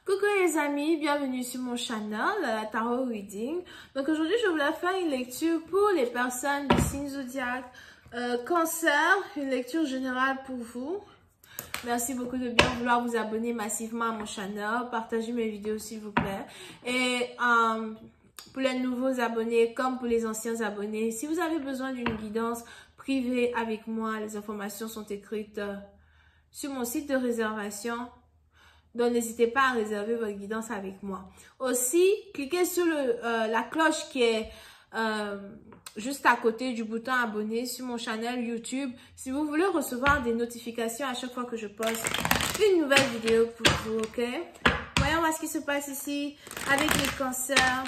Coucou les amis, bienvenue sur mon channel, la Tarot Reading. Donc aujourd'hui, je voulais faire une lecture pour les personnes du signe zodiaque Cancer, une lecture générale pour vous. Merci beaucoup de bien vouloir vous abonner massivement à mon channel, partagez mes vidéos s'il vous plaît. Et pour les nouveaux abonnés comme pour les anciens abonnés, si vous avez besoin d'une guidance privée avec moi, les informations sont écrites sur mon site de réservation. Donc, n'hésitez pas à réserver votre guidance avec moi. Aussi, cliquez sur la cloche qui est juste à côté du bouton abonner sur mon channel YouTube. Si vous voulez recevoir des notifications à chaque fois que je poste une nouvelle vidéo pour vous, ok? Voyons voir ce qui se passe ici avec les cancers.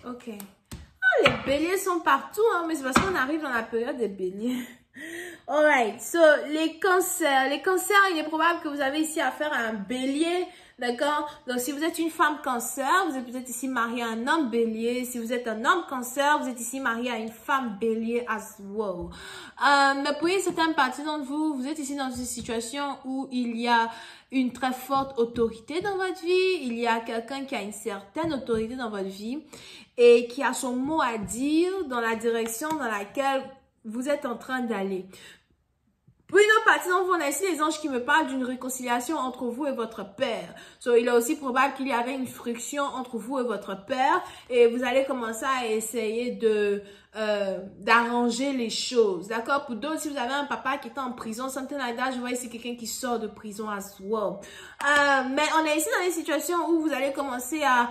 Ok. Oh, les béliers sont partout, hein, mais c'est parce qu'on arrive dans la période des béliers. Alright, so les cancers, il est probable que vous avez ici affaire à un bélier, d'accord? Donc si vous êtes une femme cancer, vous êtes peut-être ici marié à un homme bélier. Si vous êtes un homme cancer, vous êtes ici marié à une femme bélier as well. Mais pour une certaine partie d'entre vous, vous êtes ici dans une situation où il y a une très forte autorité dans votre vie, il y a quelqu'un qui a une certaine autorité dans votre vie et qui a son mot à dire dans la direction dans laquelle vous êtes en train d'aller. Pour une autre partie d'entre vous, on a ici les anges qui me parlent d'une réconciliation entre vous et votre père. So, il est aussi probable qu'il y avait une friction entre vous et votre père et vous allez commencer à essayer d'arranger les choses, d'accord? Pour d'autres, si vous avez un papa qui était en prison, something like that, je vois ici quelqu'un qui sort de prison as well. Mais on est ici dans des situations où vous allez commencer à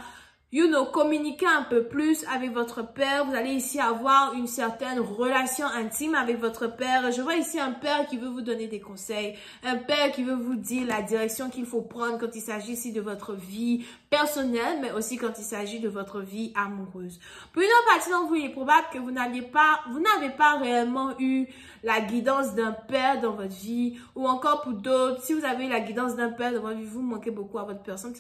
communiquer un peu plus avec votre père. Vous allez ici avoir une certaine relation intime avec votre père. Je vois ici un père qui veut vous donner des conseils. Un père qui veut vous dire la direction qu'il faut prendre quand il s'agit ici de votre vie personnelle, mais aussi quand il s'agit de votre vie amoureuse. Pour une autre partie d'entre vous, il est probable que vous n'avez pas réellement eu la guidance d'un père dans votre vie. Ou encore pour d'autres, si vous avez eu la guidance d'un père dans votre vie, vous manquez beaucoup à votre personne.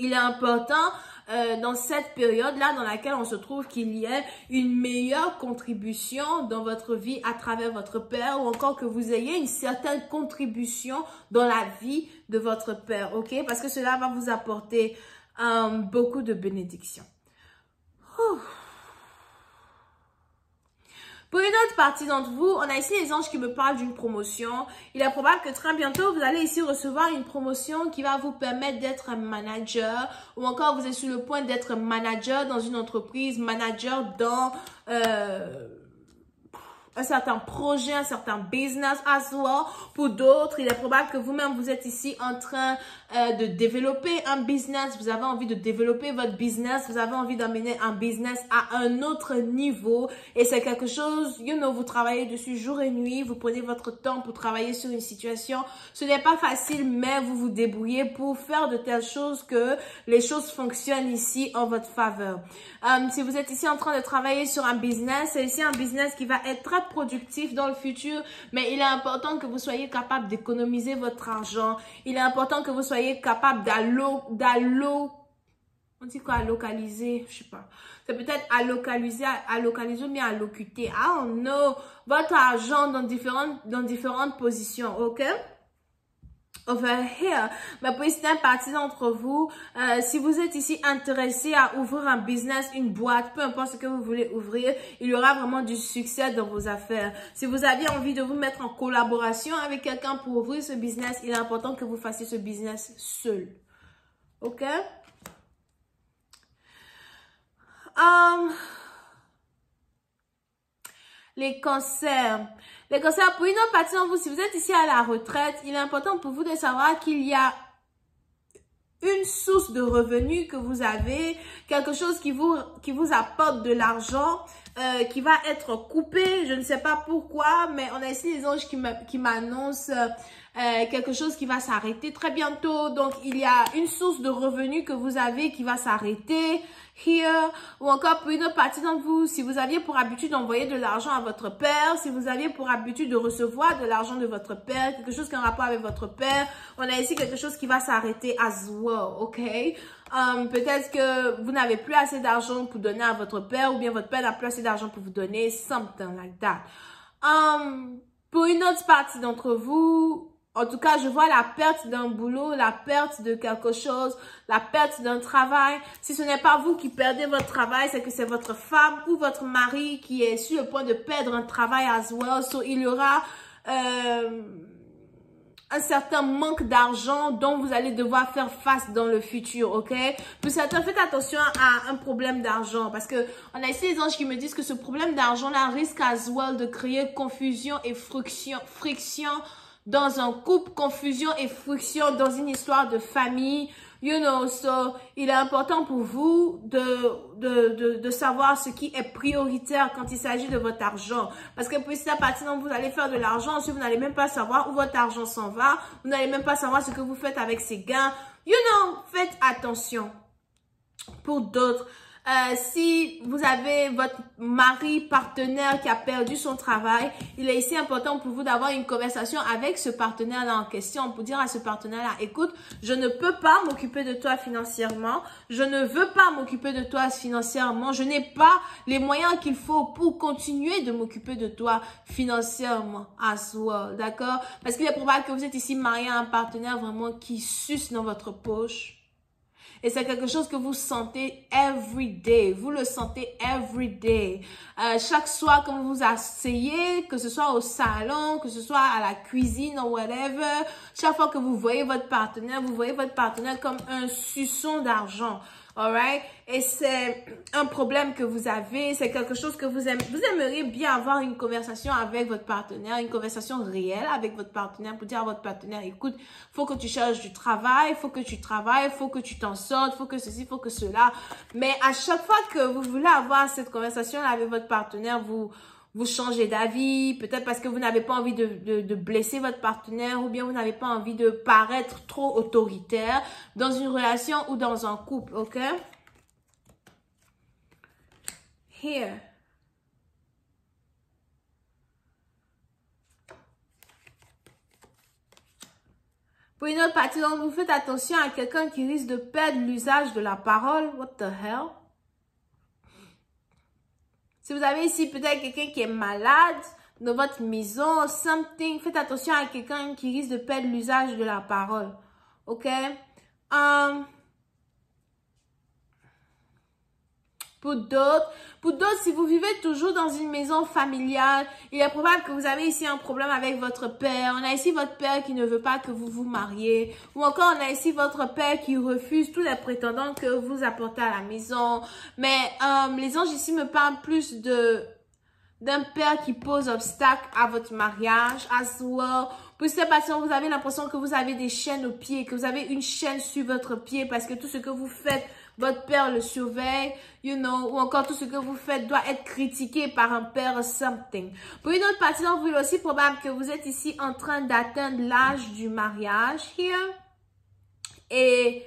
Il est important dans cette période-là dans laquelle on se trouve qu'il y ait une meilleure contribution dans votre vie à travers votre père ou encore que vous ayez une certaine contribution dans la vie de votre père, ok? Parce que cela va vous apporter beaucoup de bénédictions. Pour une autre partie d'entre vous, on a ici les anges qui me parlent d'une promotion. Il est probable que très bientôt, vous allez ici recevoir une promotion qui va vous permettre d'être un manager ou encore vous êtes sur le point d'être manager dans une entreprise, manager dans un certain projet, un certain business as well. Pour d'autres, il est probable que vous-même, vous êtes ici en train de développer un business. Vous avez envie de développer votre business. Vous avez envie d'amener un business à un autre niveau. Et c'est quelque chose, vous travaillez dessus jour et nuit. Vous prenez votre temps pour travailler sur une situation. Ce n'est pas facile, mais vous vous débrouillez pour faire de telles choses que les choses fonctionnent ici en votre faveur. Si vous êtes ici en train de travailler sur un business, c'est ici un business qui va être très productif dans le futur, mais il est important que vous soyez capable d'économiser votre argent. Il est important que vous soyez capable on dit quoi, allocaliser, je sais pas. C'est peut-être allocaliser ou bien allocuter. I don't know. Votre argent dans différentes positions, ok? Over here. Mais pour certaines parties d'entre vous, si vous êtes ici intéressé à ouvrir un business, une boîte, peu importe ce que vous voulez ouvrir, il y aura vraiment du succès dans vos affaires. Si vous aviez envie de vous mettre en collaboration avec quelqu'un pour ouvrir ce business, il est important que vous fassiez ce business seul. Ok? Les cancers. Les cancers, pour une autre partie d'entre vous, si vous êtes ici à la retraite, il est important pour vous de savoir qu'il y a une source de revenus que vous avez, quelque chose qui vous apporte de l'argent qui va être coupé. Je ne sais pas pourquoi, mais on a ici les anges qui m'annoncent quelque chose qui va s'arrêter très bientôt. Donc, il y a une source de revenus que vous avez qui va s'arrêter. Here, ou encore pour une autre partie d'entre vous, si vous aviez pour habitude d'envoyer de l'argent à votre père, si vous aviez pour habitude de recevoir de l'argent de votre père, quelque chose qui a un rapport avec votre père, on a ici quelque chose qui va s'arrêter as well, ok? Peut-être que vous n'avez plus assez d'argent pour donner à votre père, ou bien votre père n'a plus assez d'argent pour vous donner, something like that. Pour une autre partie d'entre vous, en tout cas, je vois la perte d'un boulot, la perte de quelque chose, la perte d'un travail. Si ce n'est pas vous qui perdez votre travail, c'est que c'est votre femme ou votre mari qui est sur le point de perdre un travail as well. So, il y aura un certain manque d'argent dont vous allez devoir faire face dans le futur, ok? Pour certains, faites attention à un problème d'argent parce que on a ici les anges qui me disent que ce problème d'argent-là risque as well de créer confusion et friction dans un couple, confusion et friction dans une histoire de famille. You know, so, il est important pour vous de savoir ce qui est prioritaire quand il s'agit de votre argent. Parce que pour cette partie dont vous allez faire de l'argent, ensuite vous n'allez même pas savoir où votre argent s'en va. Vous n'allez même pas savoir ce que vous faites avec ces gains. You know, faites attention. Pour d'autres, si vous avez votre mari, partenaire qui a perdu son travail, il est ici important pour vous d'avoir une conversation avec ce partenaire-là en question pour dire à ce partenaire-là, écoute, je ne peux pas m'occuper de toi financièrement, je ne veux pas m'occuper de toi financièrement, je n'ai pas les moyens qu'il faut pour continuer de m'occuper de toi financièrement as well, d'accord? Parce qu'il est probable que vous êtes ici marié à un partenaire vraiment qui suce dans votre poche. Et c'est quelque chose que vous sentez every day. Vous le sentez every day. Chaque soir, quand vous vous asseyez, que ce soit au salon, que ce soit à la cuisine ou whatever, chaque fois que vous voyez votre partenaire comme un suçon d'argent. Alright? Et c'est un problème que vous avez, c'est quelque chose que vous aimeriez bien avoir une conversation avec votre partenaire, une conversation réelle avec votre partenaire pour dire à votre partenaire, écoute, faut que tu cherches du travail, faut que tu travailles, faut que tu t'en sortes, faut que ceci, faut que cela. Mais à chaque fois que vous voulez avoir cette conversation avec votre partenaire, vous changez d'avis, peut-être parce que vous n'avez pas envie de blesser votre partenaire ou bien vous n'avez pas envie de paraître trop autoritaire dans une relation ou dans un couple, ok? Here. Pour une autre partie, donc, vous faites attention à quelqu'un qui risque de perdre l'usage de la parole. What the hell? Si vous avez ici peut-être quelqu'un qui est malade dans votre maison, something, faites attention à quelqu'un qui risque de perdre l'usage de la parole. Ok? Pour d'autres, si vous vivez toujours dans une maison familiale, il est probable que vous avez ici un problème avec votre père. On a ici votre père qui ne veut pas que vous vous mariez. Ou encore, on a ici votre père qui refuse tous les prétendants que vous apportez à la maison. Mais les anges ici me parlent plus d'un père qui pose obstacle à votre mariage, as well. Pour cette personne, vous avez l'impression que vous avez des chaînes aux pieds, que vous avez une chaîne sur votre pied parce que tout ce que vous faites, votre père le surveille, you know, ou encore tout ce que vous faites doit être critiqué par un père something. Pour une autre partie d'entre vous, il est aussi probable que vous êtes ici en train d'atteindre l'âge du mariage, here. Et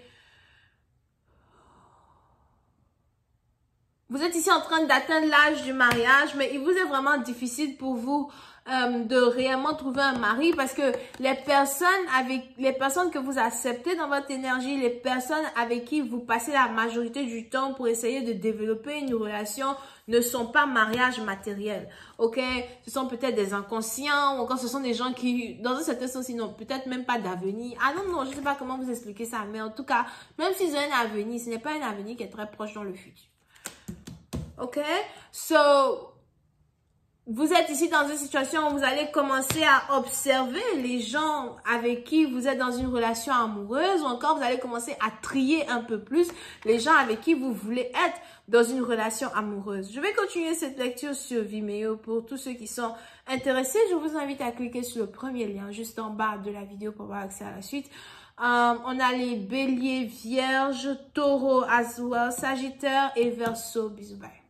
vous êtes ici en train d'atteindre l'âge du mariage, mais il vous est vraiment difficile pour vous de réellement trouver un mari parce que les personnes que vous acceptez dans votre énergie, les personnes avec qui vous passez la majorité du temps pour essayer de développer une relation ne sont pas mariage matériel, ok? Ce sont peut-être des inconscients ou encore ce sont des gens qui, dans un certain sens, ils n'ont peut-être même pas d'avenir. Ah non, je ne sais pas comment vous expliquer ça, mais en tout cas, même s'ils ont un avenir, ce n'est pas un avenir qui est très proche dans le futur. Ok? So, vous êtes ici dans une situation où vous allez commencer à observer les gens avec qui vous êtes dans une relation amoureuse ou encore vous allez commencer à trier un peu plus les gens avec qui vous voulez être dans une relation amoureuse. Je vais continuer cette lecture sur Vimeo pour tous ceux qui sont intéressés. Je vous invite à cliquer sur le premier lien juste en bas de la vidéo pour avoir accès à la suite. On a les béliers, vierges, taureaux, as well, sagittaire et verseau. Bisous, bye.